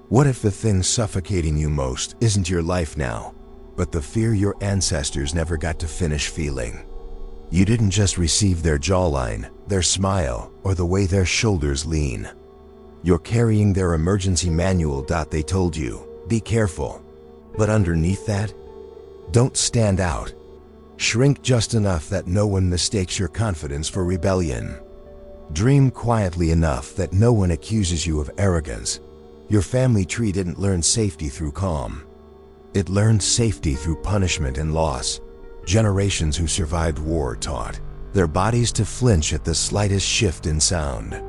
What if the thing suffocating you most isn't your life now, but the fear your ancestors never got to finish feeling? You didn't just receive their jawline, their smile, or the way their shoulders lean. You're carrying their emergency manual. They told you, be careful. But underneath that, don't stand out. Shrink just enough that no one mistakes your confidence for rebellion. Dream quietly enough that no one accuses you of arrogance. Your family tree didn't learn safety through calm. It learned safety through punishment and loss. Generations who survived war taught their bodies to flinch at the slightest shift in sound.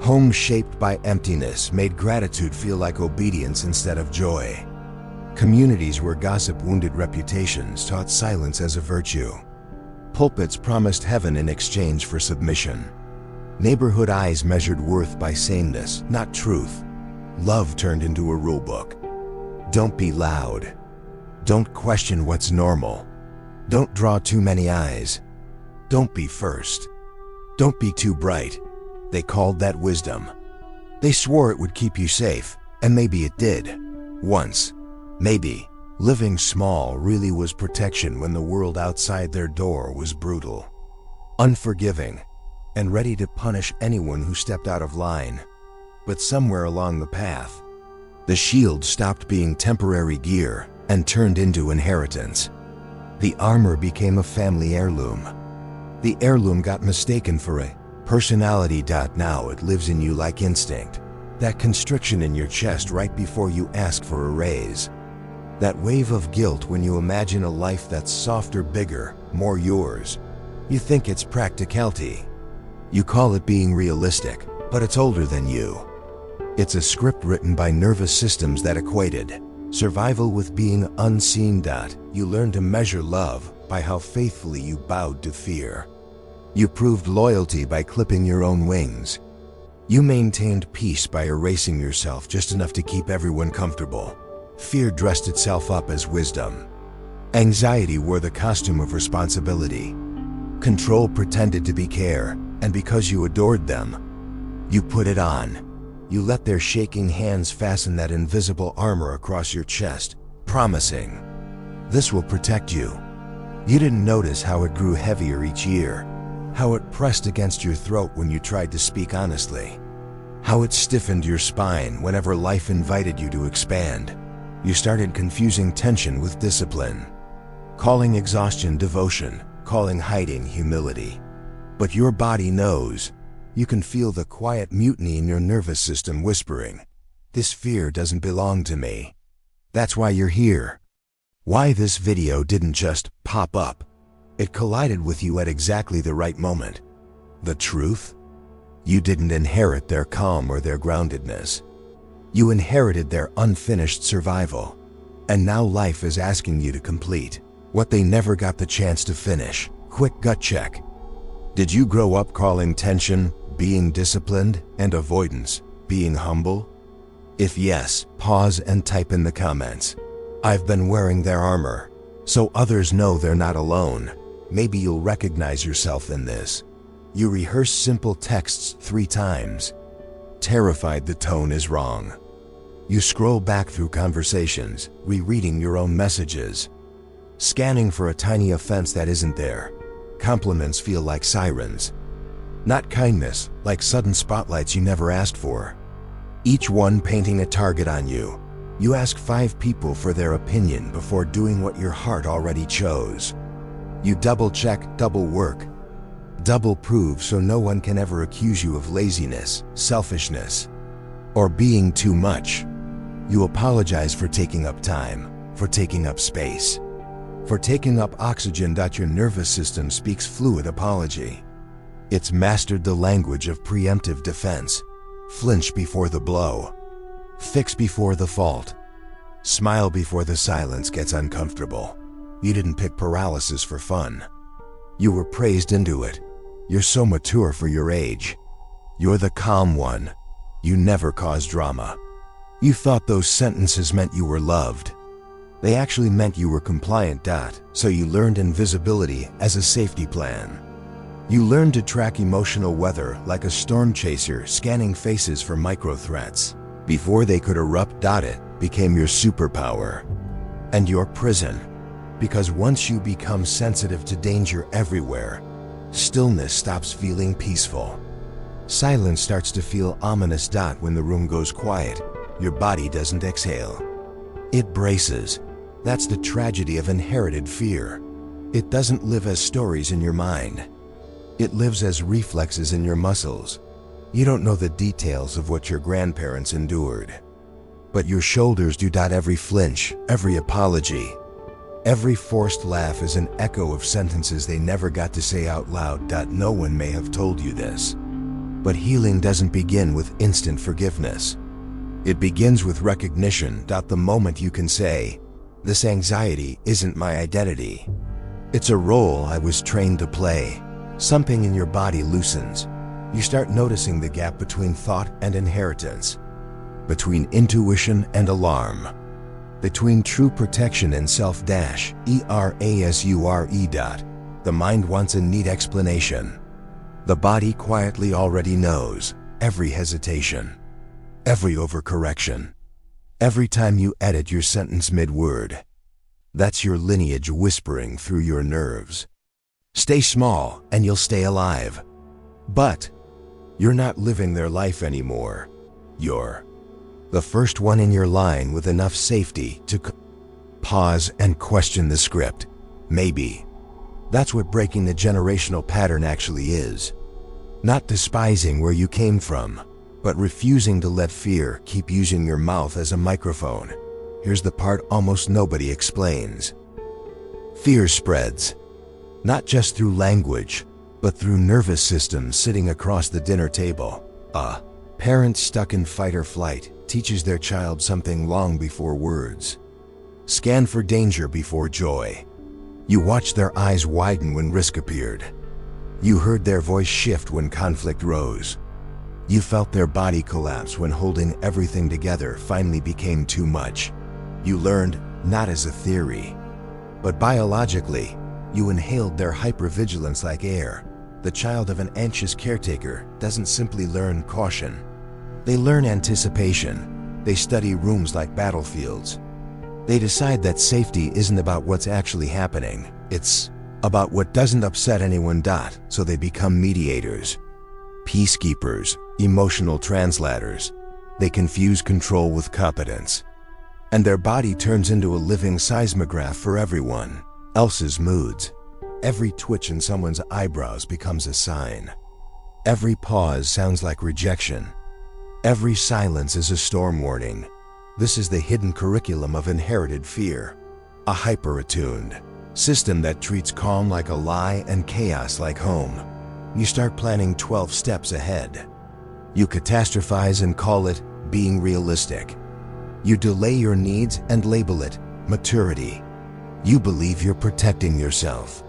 Homes shaped by emptiness made gratitude feel like obedience instead of joy. Communities where gossip wounded reputations taught silence as a virtue. Pulpits promised heaven in exchange for submission. Neighborhood eyes measured worth by sameness, not truth. Love turned into a rulebook. Don't be loud. Don't question what's normal. Don't draw too many eyes. Don't be first. Don't be too bright. They called that wisdom. They swore it would keep you safe, and maybe it did. Once. Maybe. Living small really was protection when the world outside their door was brutal, unforgiving, and ready to punish anyone who stepped out of line. But somewhere along the path, the shield stopped being temporary gear and turned into inheritance. The armor became a family heirloom. The heirloom got mistaken for a personality. Now it lives in you like instinct. That constriction in your chest right before you ask for a raise. That wave of guilt when you imagine a life that's softer, bigger, more yours. You think it's practicality. You call it being realistic, but it's older than you. It's a script written by nervous systems that equated survival with being unseen. You learned to measure love by how faithfully you bowed to fear. You proved loyalty by clipping your own wings. You maintained peace by erasing yourself just enough to keep everyone comfortable. Fear dressed itself up as wisdom. Anxiety wore the costume of responsibility. Control pretended to be care, and because you adored them, you put it on. You let their shaking hands fasten that invisible armor across your chest, promising, this will protect you. You didn't notice how it grew heavier each year, how it pressed against your throat when you tried to speak honestly, how it stiffened your spine whenever life invited you to expand. You started confusing tension with discipline, calling exhaustion devotion, calling hiding humility. But your body knows. You can feel the quiet mutiny in your nervous system whispering, this fear doesn't belong to me. That's why you're here. Why this video didn't just pop up. It collided with you at exactly the right moment. The truth? You didn't inherit their calm or their groundedness. You inherited their unfinished survival. And now life is asking you to complete what they never got the chance to finish. Quick gut check. Did you grow up calling tension being disciplined and avoidance being humble? If yes, pause and type in the comments, I've been wearing their armor, so others know they're not alone. Maybe you'll recognize yourself in this. You rehearse simple texts 3 times, terrified the tone is wrong. You scroll back through conversations, rereading your own messages, scanning for a tiny offense that isn't there. Compliments feel like sirens. Not kindness, like sudden spotlights you never asked for. Each one painting a target on you. You ask 5 people for their opinion before doing what your heart already chose. You double check, double work, double prove so no one can ever accuse you of laziness, selfishness, or being too much. You apologize for taking up time, for taking up space, for taking up oxygen. Your nervous system speaks fluid apology. It's mastered the language of preemptive defense. Flinch before the blow. Fix before the fault. Smile before the silence gets uncomfortable. You didn't pick paralysis for fun. You were praised into it. You're so mature for your age. You're the calm one. You never cause drama. You thought those sentences meant you were loved. They actually meant you were compliant. So you learned invisibility as a safety plan. You learned to track emotional weather like a storm chaser scanning faces for micro threats. Before they could erupt, it became your superpower and your prison. Because once you become sensitive to danger everywhere, stillness stops feeling peaceful. Silence starts to feel ominous. When the room goes quiet, your body doesn't exhale. It braces. That's the tragedy of inherited fear. It doesn't live as stories in your mind. It lives as reflexes in your muscles. You don't know the details of what your grandparents endured, but your shoulders do. Every flinch, every apology, every forced laugh is an echo of sentences they never got to say out loud. No one may have told you this, but healing doesn't begin with instant forgiveness. It begins with recognition. The moment you can say, "This anxiety isn't my identity. It's a role I was trained to play," something in your body loosens. You start noticing the gap between thought and inheritance, between intuition and alarm, between true protection and self-erasure. The mind wants a neat explanation. The body quietly already knows every hesitation, every overcorrection, every time you edit your sentence mid-word. That's your lineage whispering through your nerves. Stay small and you'll stay alive. But you're not living their life anymore. You're the first one in your line with enough safety to pause and question the script. Maybe that's what breaking the generational pattern actually is. Not despising where you came from, but refusing to let fear keep using your mouth as a microphone. Here's the part almost nobody explains. Fear spreads, not just through language, but through nervous systems sitting across the dinner table. A parent stuck in fight or flight teaches their child something long before words. Scan for danger before joy. You watched their eyes widen when risk appeared. You heard their voice shift when conflict rose. You felt their body collapse when holding everything together finally became too much. You learned, not as a theory, but biologically, you inhaled their hypervigilance like air. The child of an anxious caretaker doesn't simply learn caution. They learn anticipation. They study rooms like battlefields. They decide that safety isn't about what's actually happening. It's about what doesn't upset anyone. So they become mediators, peacekeepers, emotional translators. They confuse control with competence. And their body turns into a living seismograph for everyone else's moods. Every twitch in someone's eyebrows becomes a sign. Every pause sounds like rejection. Every silence is a storm warning. This is the hidden curriculum of inherited fear. A hyper-attuned system that treats calm like a lie and chaos like home. You start planning 12 steps ahead. You catastrophize and call it being realistic. You delay your needs and label it maturity. You believe you're protecting yourself.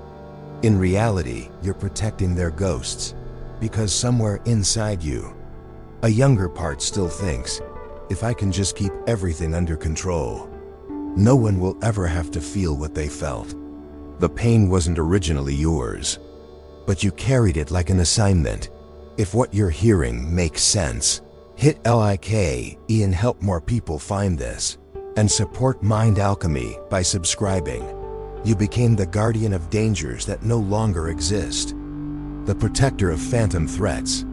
In reality, you're protecting their ghosts, because somewhere inside you, a younger part still thinks, if I can just keep everything under control, no one will ever have to feel what they felt. The pain wasn't originally yours, but you carried it like an assignment. If what you're hearing makes sense, hit like and help more people find this, and support Mind Alchemy by subscribing. You became the guardian of dangers that no longer exist, the protector of phantom threats,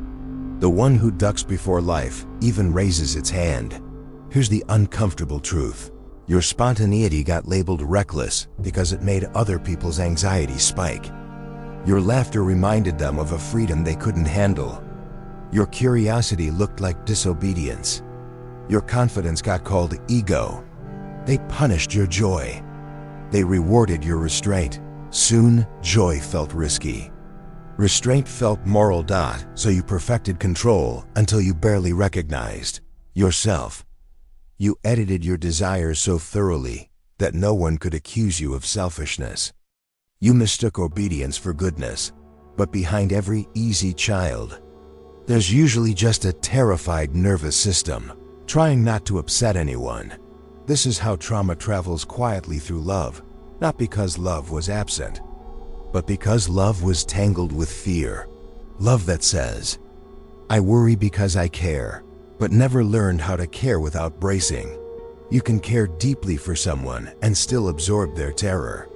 the one who ducks before life even raises its hand. Here's the uncomfortable truth. Your spontaneity got labeled reckless because it made other people's anxiety spike. Your laughter reminded them of a freedom they couldn't handle. Your curiosity looked like disobedience. Your confidence got called ego. They punished your joy. They rewarded your restraint. Soon, joy felt risky. Restraint felt moral. So you perfected control until you barely recognized yourself. You edited your desires so thoroughly that no one could accuse you of selfishness. You mistook obedience for goodness, but behind every easy child, there's usually just a terrified nervous system, trying not to upset anyone. This is how trauma travels quietly through love, not because love was absent, but because love was tangled with fear. Love that says, I worry because I care. but never learned how to care without bracing. You can care deeply for someone and still absorb their terror.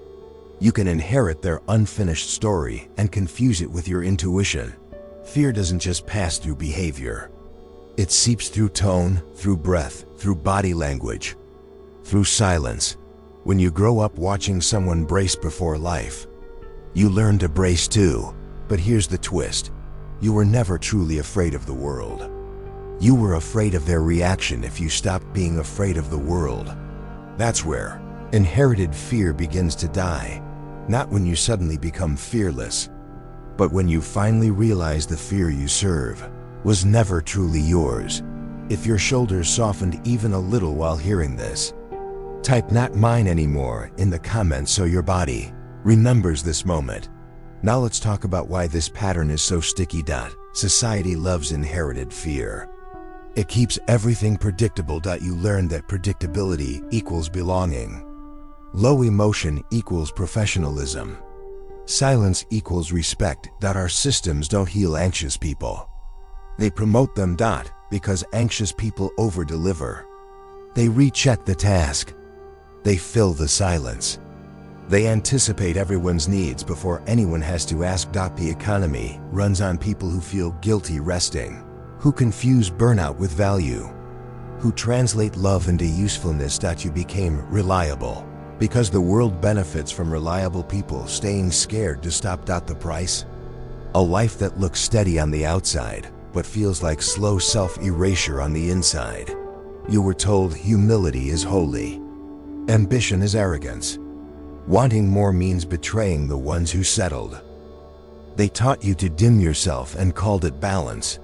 You can inherit their unfinished story and confuse it with your intuition. Fear doesn't just pass through behavior. It seeps through tone, through breath, through body language, through silence. When you grow up watching someone brace before life, you learn to brace too. But here's the twist. You were never truly afraid of the world. You were afraid of their reaction if you stopped being afraid of the world. That's where inherited fear begins to die. Not when you suddenly become fearless, but when you finally realize the fear you serve was never truly yours. If your shoulders softened even a little while hearing this, type "not mine anymore" in the comments so your body remembers this moment. Now let's talk about why this pattern is so sticky. Society loves inherited fear. It keeps everything predictable. You learn that predictability equals belonging. Low emotion equals professionalism. Silence equals respect. Our systems don't heal anxious people. They promote them. Because anxious people over-deliver. They recheck the task. They fill the silence. They anticipate everyone's needs before anyone has to ask. The economy runs on people who feel guilty resting, who confuse burnout with value, who translate love into usefulness. You became reliable because the world benefits from reliable people staying scared to stop. The price? A life that looks steady on the outside but feels like slow self-erasure on the inside. You were told humility is holy. Ambition is arrogance. Wanting more means betraying the ones who settled. They taught you to dim yourself and called it balance.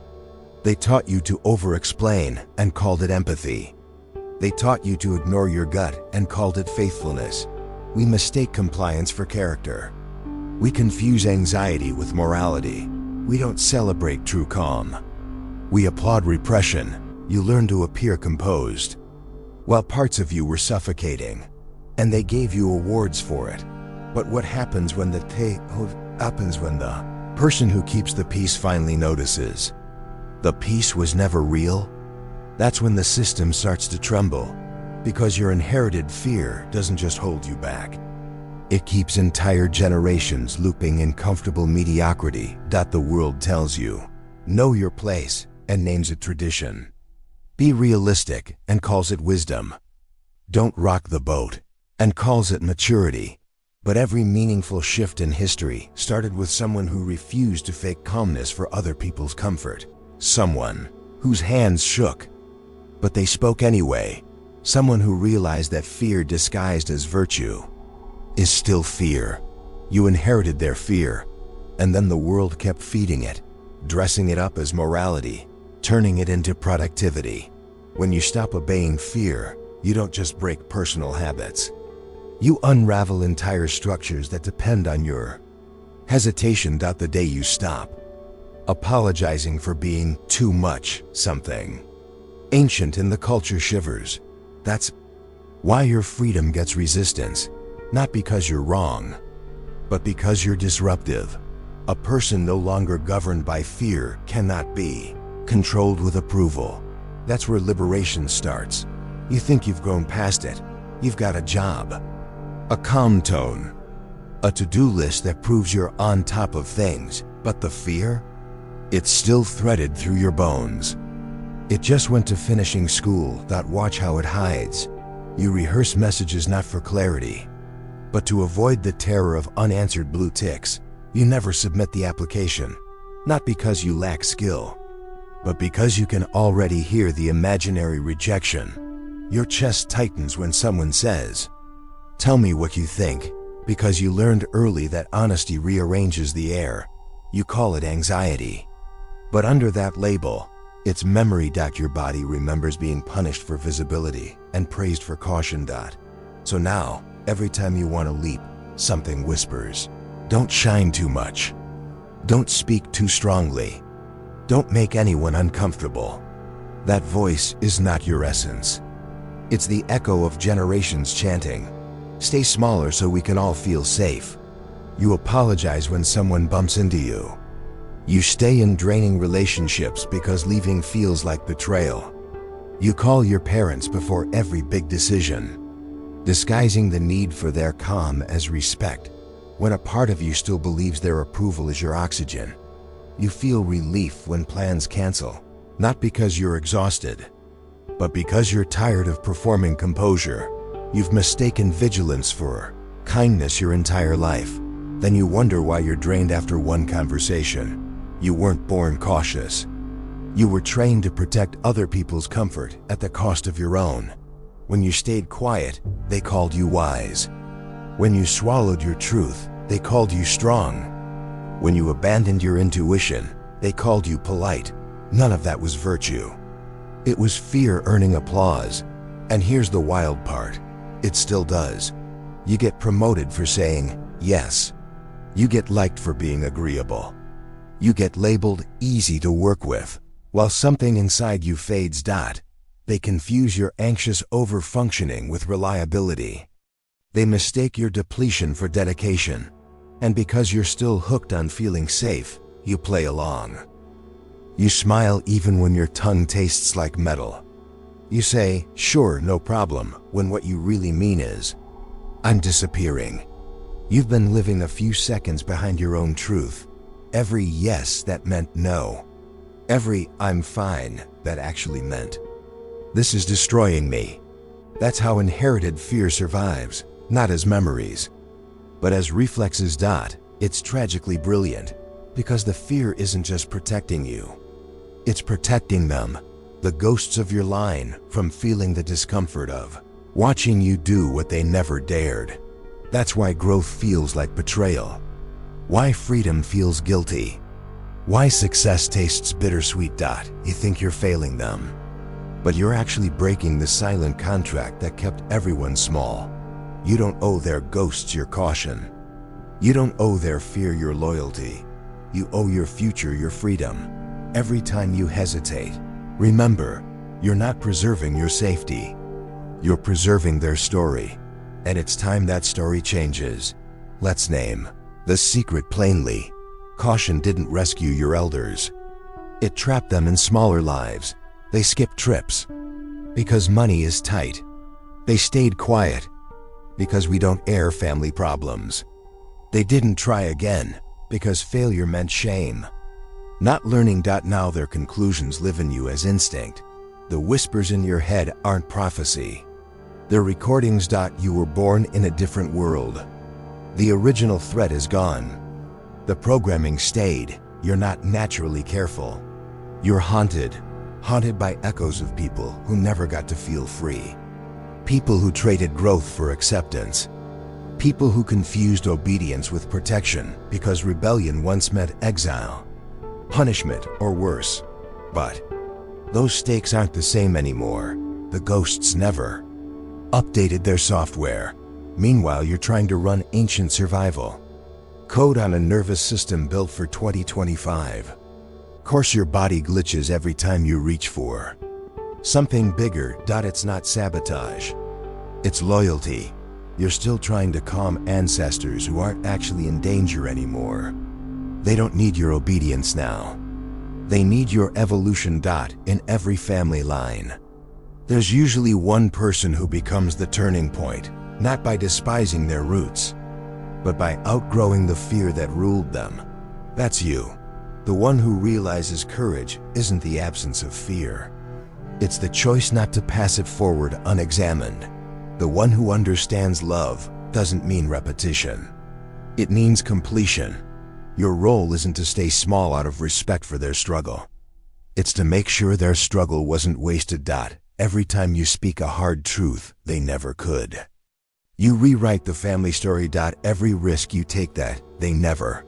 They taught you to over-explain and called it empathy. They taught you to ignore your gut and called it faithfulness. We mistake compliance for character. We confuse anxiety with morality. We don't celebrate true calm. We applaud repression. You learn to appear composed, while parts of you were suffocating, and they gave you awards for it. But what happens when the person who keeps the peace finally notices the peace was never real? That's when the system starts to tremble, because your inherited fear doesn't just hold you back. It keeps entire generations looping in comfortable mediocrity. The world tells you, know your place, and names it tradition. Be realistic, and calls it wisdom. Don't rock the boat, and calls it maturity. But every meaningful shift in history started with someone who refused to fake calmness for other people's comfort. Someone whose hands shook, but they spoke anyway. Someone who realized that fear disguised as virtue is still fear. You inherited their fear, and then the world kept feeding it, dressing it up as morality, turning it into productivity. When you stop obeying fear, you don't just break personal habits. You unravel entire structures that depend on your hesitation. The day you stop apologizing for being too much something ancient in the culture shivers. That's why your freedom gets resistance. Not because you're wrong, but because you're disruptive. A person no longer governed by fear cannot be controlled with approval. That's where liberation starts. You think you've grown past it. You've got a job, a calm tone, a to-do list that proves you're on top of things. But the fear? It's still threaded through your bones. It just went to finishing school. Watch how it hides. You rehearse messages not for clarity, but to avoid the terror of unanswered blue ticks. You never submit the application, not because you lack skill, but because you can already hear the imaginary rejection. Your chest tightens when someone says, "Tell me what you think," because you learned early that honesty rearranges the air. You call it anxiety. But under that label, it's memory. Your body remembers being punished for visibility and praised for caution. So now, every time you want to leap, something whispers, "Don't shine too much. Don't speak too strongly. Don't make anyone uncomfortable." That voice is not your essence. It's the echo of generations chanting, "Stay smaller so we can all feel safe." You apologize when someone bumps into you. You stay in draining relationships because leaving feels like betrayal. You call your parents before every big decision, disguising the need for their calm as respect, when a part of you still believes their approval is your oxygen. You feel relief when plans cancel, not because you're exhausted, but because you're tired of performing composure. You've mistaken vigilance for kindness your entire life. Then you wonder why you're drained after one conversation. You weren't born cautious. You were trained to protect other people's comfort at the cost of your own. When you stayed quiet, they called you wise. When you swallowed your truth, they called you strong. When you abandoned your intuition, they called you polite. None of that was virtue. It was fear earning applause. And here's the wild part. It still does. You get promoted for saying yes. You get liked for being agreeable. You get labeled easy to work with, while something inside you fades. They confuse your anxious over-functioning with reliability. They mistake your depletion for dedication. And because you're still hooked on feeling safe, you play along. You smile even when your tongue tastes like metal. You say, sure, no problem, when what you really mean is, I'm disappearing. You've been living a few seconds behind your own truth. Every yes that meant no. Every I'm fine that actually meant, this is destroying me. That's how inherited fear survives, not as memories, but as reflexes. It's tragically brilliant, because the fear isn't just protecting you. It's protecting them, the ghosts of your line, from feeling the discomfort of watching you do what they never dared. That's why growth feels like betrayal. Why freedom feels guilty. Why success tastes bittersweet. You think you're failing them, but you're actually breaking the silent contract that kept everyone small. You don't owe their ghosts your caution. You don't owe their fear your loyalty. You owe your future your freedom. Every time you hesitate, remember, you're not preserving your safety. You're preserving their story. And it's time that story changes. Let's name the secret plainly. Caution didn't rescue your elders. It trapped them in smaller lives. They skipped trips because money is tight. They stayed quiet because we don't air family problems. They didn't try again because failure meant shame. Not learning. Now their conclusions live in you as instinct. The whispers in your head aren't prophecy. They're recordings. You were born in a different world. The original threat is gone. The programming stayed. You're not naturally careful. You're haunted by echoes of people who never got to feel free. People who traded growth for acceptance. People who confused obedience with protection because rebellion once meant exile, punishment, or worse. But those stakes aren't the same anymore. The ghosts never updated their software. Meanwhile, you're trying to run ancient survival code on a nervous system built for 2025. Course your body glitches every time you reach for something bigger. It's not sabotage. It's loyalty. You're still trying to calm ancestors who aren't actually in danger anymore. They don't need your obedience now. They need your evolution. In every family line, there's usually one person who becomes the turning point, not by despising their roots, but by outgrowing the fear that ruled them. That's you. The one who realizes courage isn't the absence of fear. It's the choice not to pass it forward unexamined. The one who understands love doesn't mean repetition. It means completion. Your role isn't to stay small out of respect for their struggle. It's to make sure their struggle wasn't wasted. Every time you speak a hard truth they never could, you rewrite the family story. Every risk you take that they never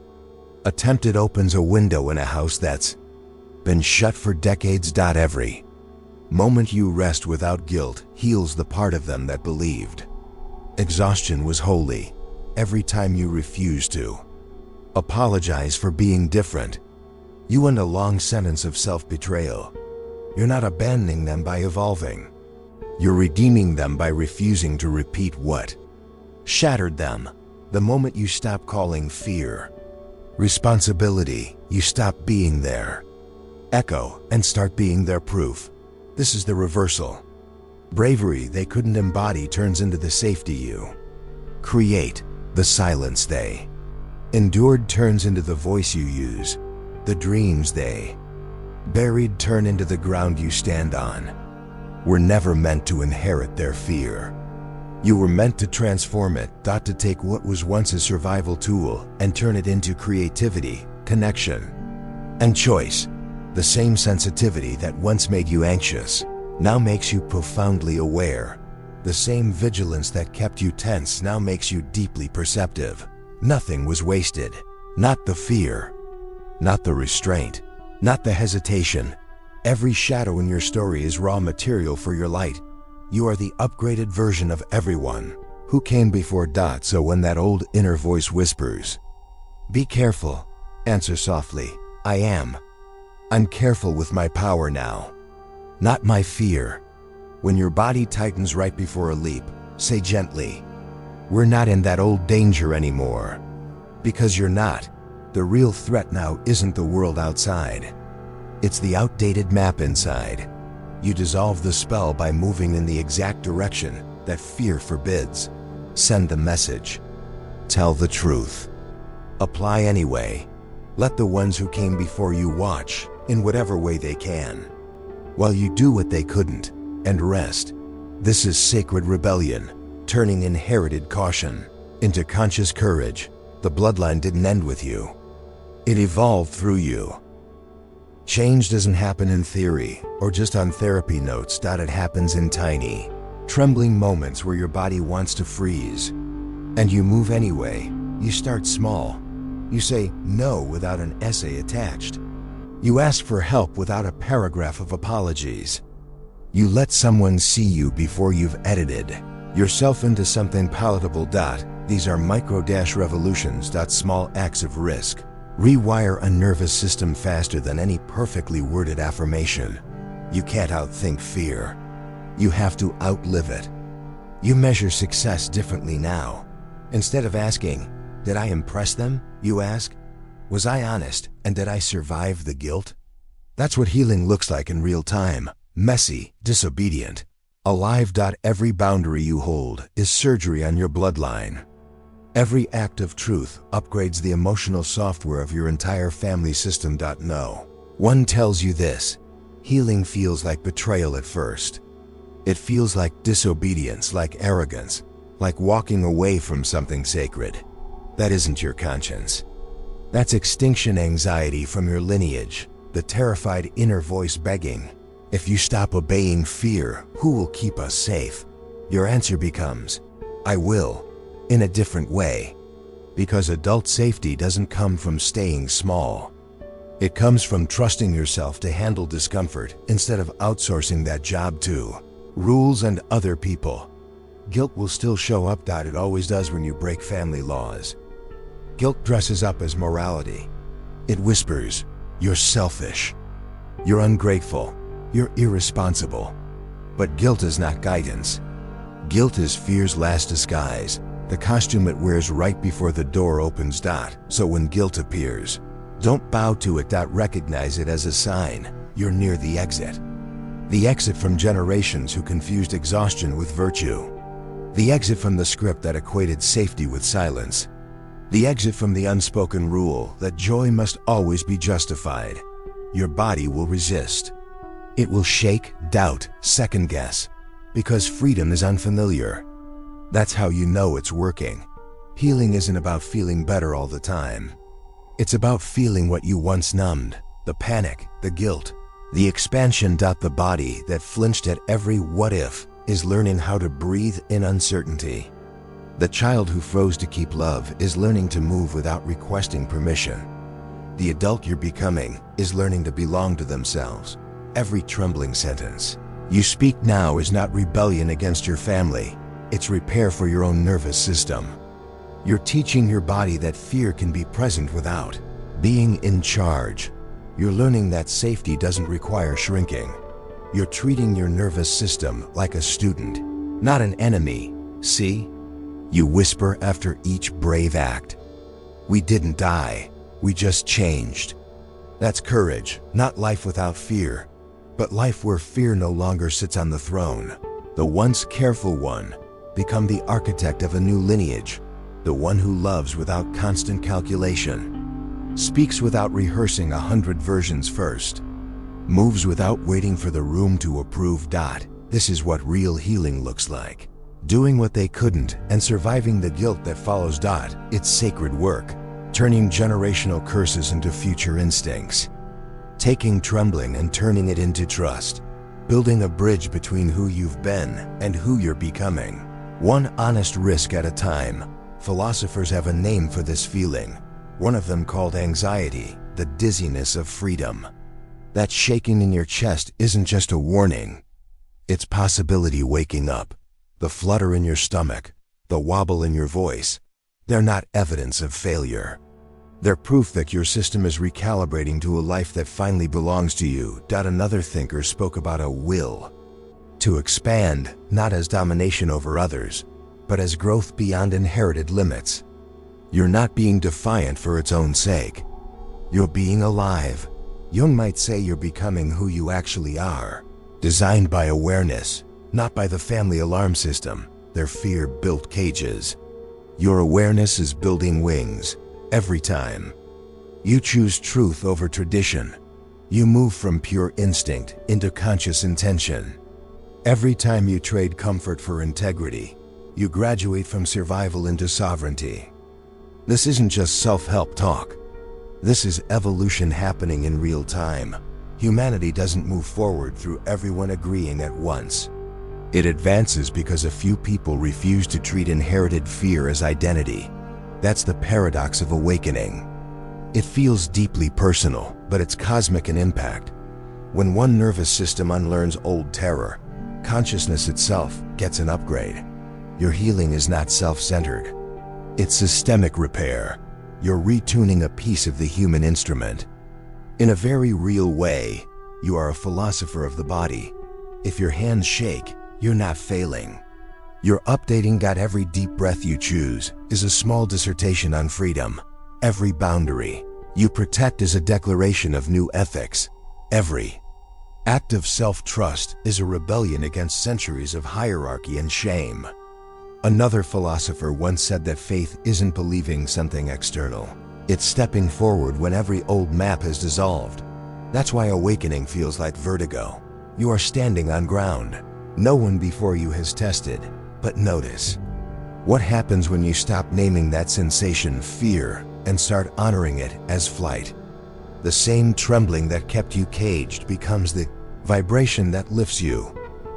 attempted opens a window in a house that's been shut for decades. Every moment you rest without guilt heals the part of them that believed exhaustion was holy. Every time you refuse to apologize for being different, you end a long sentence of self-betrayal. You're not abandoning them by evolving. You're redeeming them by refusing to repeat what shattered them. The moment you stop calling fear Responsibility, you stop being there. Echo, and start being their proof. This is the reversal. Bravery they couldn't embody turns into the safety you create, the silence they endured turns into the voice you use, the dreams they buried turn into the ground you stand on. We're never meant to inherit their fear. You were meant to transform it, not to take what was once a survival tool and turn it into creativity, connection, and choice. The same sensitivity that once made you anxious now makes you profoundly aware. The same vigilance that kept you tense now makes you deeply perceptive. Nothing was wasted. Not the fear, not the restraint, not the hesitation. Every shadow in your story is raw material for your light. You are the upgraded version of everyone who came before. So when that old inner voice whispers, "Be careful," answer softly, "I am. I'm careful with my power now, not my fear." When your body tightens right before a leap, say gently, "We're not in that old danger anymore." Because you're not. The real threat now isn't the world outside. It's the outdated map inside. You dissolve the spell by moving in the exact direction that fear forbids. Send the message. Tell the truth. Apply anyway. Let the ones who came before you watch in whatever way they can, while you do what they couldn't, and rest. This is sacred rebellion, turning inherited caution into conscious courage. The bloodline didn't end with you. It evolved through you. Change doesn't happen in theory or just on therapy notes. It happens in tiny, trembling moments where your body wants to freeze. And you move anyway. You start small. You say no without an essay attached. You ask for help without a paragraph of apologies. You let someone see you before you've edited yourself into something palatable. These are micro-revolutions. Small acts of risk rewire a nervous system faster than any perfectly worded affirmation. You can't outthink fear. You have to outlive it. You measure success differently now. Instead of asking, "Did I impress them?" you ask, "Was I honest, and did I survive the guilt?" That's what healing looks like in real time. Messy, disobedient, alive. Every boundary you hold is surgery on your bloodline. Every act of truth upgrades the emotional software of your entire family system. No one tells you this. Healing feels like betrayal at first. It feels like disobedience, like arrogance, like walking away from something sacred. That isn't your conscience. That's extinction anxiety from your lineage, the terrified inner voice begging, "If you stop obeying fear, who will keep us safe?" Your answer becomes, "I will, in a different way." Because adult safety doesn't come from staying small. It comes from trusting yourself to handle discomfort instead of outsourcing that job to rules and other people. Guilt will still show up. It always does when you break family laws. Guilt dresses up as morality. It whispers, "You're selfish. You're ungrateful. You're irresponsible." But guilt is not guidance. Guilt is fear's last disguise, the costume it wears right before the door opens. So when guilt appears, don't bow to it. Recognize it as a sign you're near the exit. The exit from generations who confused exhaustion with virtue. The exit from the script that equated safety with silence. The exit from the unspoken rule that joy must always be justified. Your body will resist. It will shake, doubt, second guess, because freedom is unfamiliar. That's how you know it's working. Healing isn't about feeling better all the time. It's about feeling what you once numbed, the panic, the guilt, the expansion. The body that flinched at every what if is learning how to breathe in uncertainty. The child who froze to keep love is learning to move without requesting permission. The adult you're becoming is learning to belong to themselves. Every trembling sentence you speak now is not rebellion against your family. It's repair for your own nervous system. You're teaching your body that fear can be present without being in charge. You're learning that safety doesn't require shrinking. You're treating your nervous system like a student, not an enemy. See? You whisper after each brave act. "We didn't die. We just changed. That's courage, not life without fear, but life where fear no longer sits on the throne. The once careful one become the architect of a new lineage, the one who loves without constant calculation, speaks without rehearsing 100 versions first, moves without waiting for the room to approve. This is what real healing looks like. Doing what they couldn't and surviving the guilt that follows. It's sacred work, turning generational curses into future instincts, taking trembling and turning it into trust, building a bridge between who you've been and who you're becoming, one honest risk at a time. Philosophers have a name for this feeling, one of them called anxiety, the dizziness of freedom. That shaking in your chest isn't just a warning, it's possibility waking up. The flutter in your stomach, the wobble in your voice, they're not evidence of failure. They're proof that your system is recalibrating to a life that finally belongs to you. Another thinker spoke about a will to expand, not as domination over others, but as growth beyond inherited limits. You're not being defiant for its own sake. You're being alive. Jung might say you're becoming who you actually are, designed by awareness, not by the family alarm system, their fear-built cages. Your awareness is building wings. Every time you choose truth over tradition, you move from pure instinct into conscious intention. Every time you trade comfort for integrity, you graduate from survival into sovereignty. This isn't just self-help talk. This is evolution happening in real time. Humanity doesn't move forward through everyone agreeing at once. It advances because a few people refuse to treat inherited fear as identity. That's the paradox of awakening. It feels deeply personal, but it's cosmic in impact. When one nervous system unlearns old terror, consciousness itself gets an upgrade. Your healing is not self-centered. It's systemic repair. You're retuning a piece of the human instrument. In a very real way, you are a philosopher of the body. If your hands shake, you're not failing. You're updating. Every deep breath you choose is a small dissertation on freedom. Every boundary you protect is a declaration of new ethics. Every act of self-trust is a rebellion against centuries of hierarchy and shame. Another philosopher once said that faith isn't believing something external. It's stepping forward when every old map has dissolved. That's why awakening feels like vertigo. You are standing on ground no one before you has tested. But notice what happens when you stop naming that sensation fear and start honoring it as flight. The same trembling that kept you caged becomes the vibration that lifts you.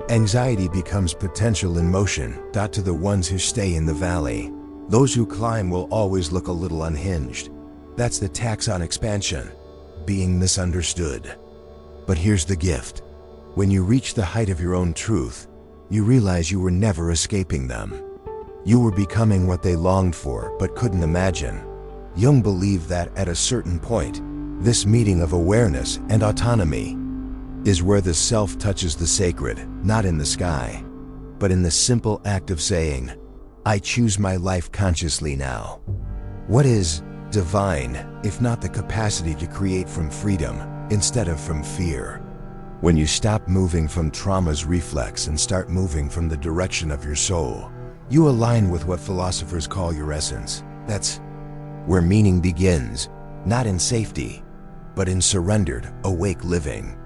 Anxiety becomes potential in motion. To the ones who stay in the valley, those who climb will always look a little unhinged. That's the tax on expansion, being misunderstood. But here's the gift. When you reach the height of your own truth, you realize you were never escaping them. You were becoming what they longed for but couldn't imagine. Jung believed that at a certain point, this meeting of awareness and autonomy is where the self touches the sacred, not in the sky, but in the simple act of saying, I choose my life consciously now. What is divine, if not the capacity to create from freedom instead of from fear? When you stop moving from trauma's reflex and start moving from the direction of your soul, you align with what philosophers call your essence. That's where meaning begins, not in safety, but in surrendered, awake living.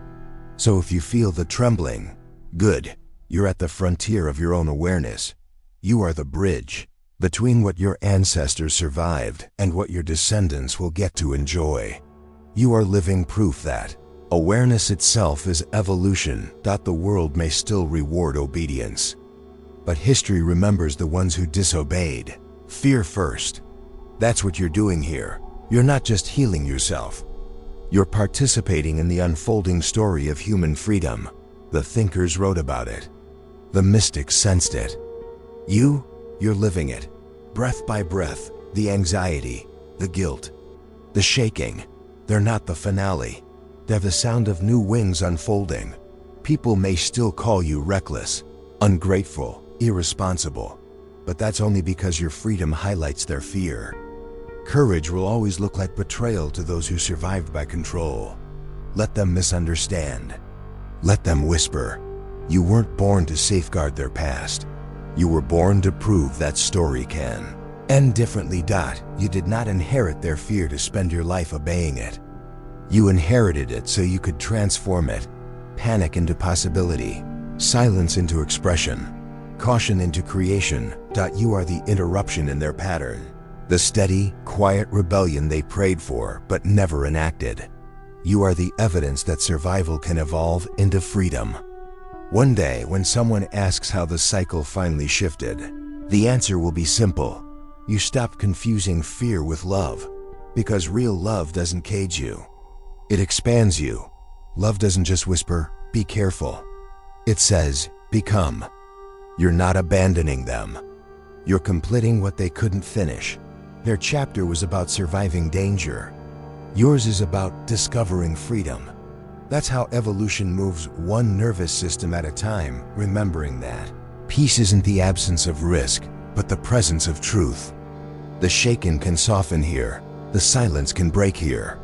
So if you feel the trembling, good, you're at the frontier of your own awareness. You are the bridge between what your ancestors survived and what your descendants will get to enjoy. You are living proof that awareness itself is evolution. The world may still reward obedience, but history remembers the ones who disobeyed. Fear first. That's what you're doing here. You're not just healing yourself. You're participating in the unfolding story of human freedom. The thinkers wrote about it. The mystics sensed it. You're living it. Breath by breath, the anxiety, the guilt, the shaking. They're not the finale. They're the sound of new wings unfolding. People may still call you reckless, ungrateful, irresponsible, but that's only because your freedom highlights their fear. Courage will always look like betrayal to those who survived by control. Let them misunderstand. Let them whisper. You weren't born to safeguard their past. You were born to prove that story can end differently. You did not inherit their fear to spend your life obeying it. You inherited it so you could transform it. Panic into possibility, silence into expression, caution into creation. You are the interruption in their pattern. The steady, quiet rebellion they prayed for but never enacted. You are the evidence that survival can evolve into freedom. One day, when someone asks how the cycle finally shifted, the answer will be simple. You stopped confusing fear with love, because real love doesn't cage you. It expands you. Love doesn't just whisper, "Be careful." It says, "Become." You're not abandoning them. You're completing what they couldn't finish. Their chapter was about surviving danger. Yours is about discovering freedom. That's how evolution moves, one nervous system at a time, remembering that peace isn't the absence of risk, but the presence of truth. The shaken can soften here. The silence can break here.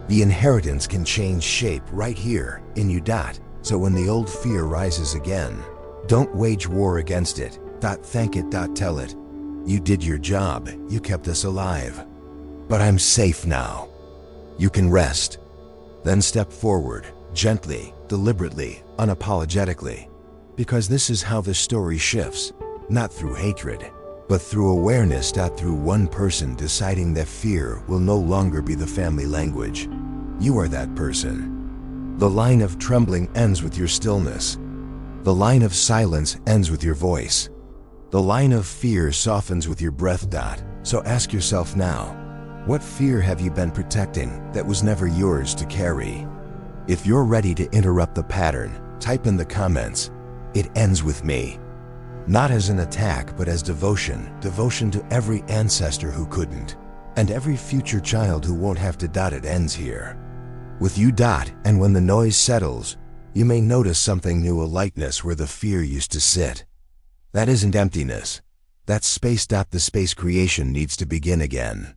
The inheritance can change shape right here in you. So when the old fear rises again, don't wage war against it. Thank it. Tell it, "You did your job. You kept us alive. But I'm safe now." You can rest. Then step forward, gently, deliberately, unapologetically. Because this is how the story shifts, not through hatred, but through awareness. Through one person deciding that fear will no longer be the family language. You are that person. The line of trembling ends with your stillness. The line of silence ends with your voice. The line of fear softens with your breath. So ask yourself now, what fear have you been protecting that was never yours to carry? If you're ready to interrupt the pattern, type in the comments, "It ends with me." Not as an attack, but as devotion. Devotion to every ancestor who couldn't, and every future child who won't have to. It ends here. With you. And when the noise settles, you may notice something new, a lightness where the fear used to sit. That isn't emptiness. That's space. The space creation needs to begin again.